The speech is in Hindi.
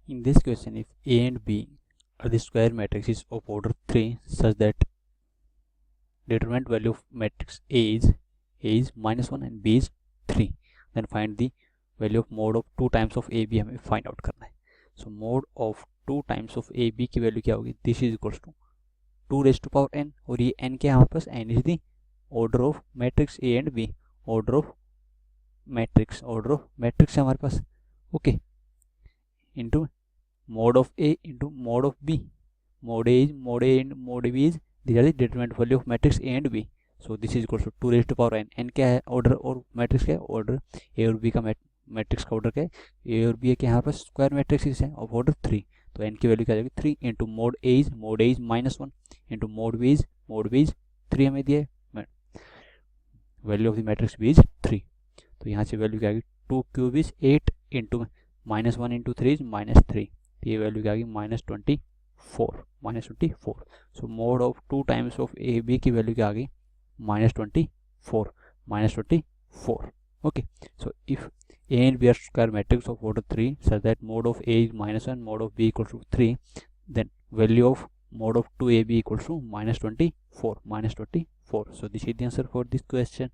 In this question, if A and B are the square matrices of order 3 such that determinant value of matrix A is -1 and B is 3, then find the value of mode of 2 times of AB हमें find out करना है. So mode of 2 times of AB की वैल्यू क्या होगी? This is equals to 2 raised to power n, और ये n क्या है हमारे पास? n is the order of matrix A and B, order of matrix है हमारे पास. Okay, into mode of A into mode of B. Mode A and mode B is, these are the determinant value of matrix A and B. So this is equals to 2 raised to power n. n क्या है? ऑर्डर, और मैट्रिक्स क्या है? ऑर्डर A और B का मैट्रिक्स का ऑर्डर क्या है? A और B क्या है हमारे पास? स्क्वायर मैट्रिक्स है ऑफ ऑर्डर 3. तो n की वैल्यू क्या आ जाएगी? 3 into mode A is -1 into mode B is 3 हमें दिया है. Value of the matrix B is 3. तो यहाँ से वैल्यू क्या आएगी? 2 cube is 8 into -1 into 3 is -3. ये वैल्यू क्या आ गई? -24. So mod of 2 times of A B की वैल्यू क्या आ गई? -24. Okay, so if A and B are square matrix of order 3 such that mod of A is -1, mod of B equals to 3, then value of mod of 2ab equals to -24. So this is the answer for this question.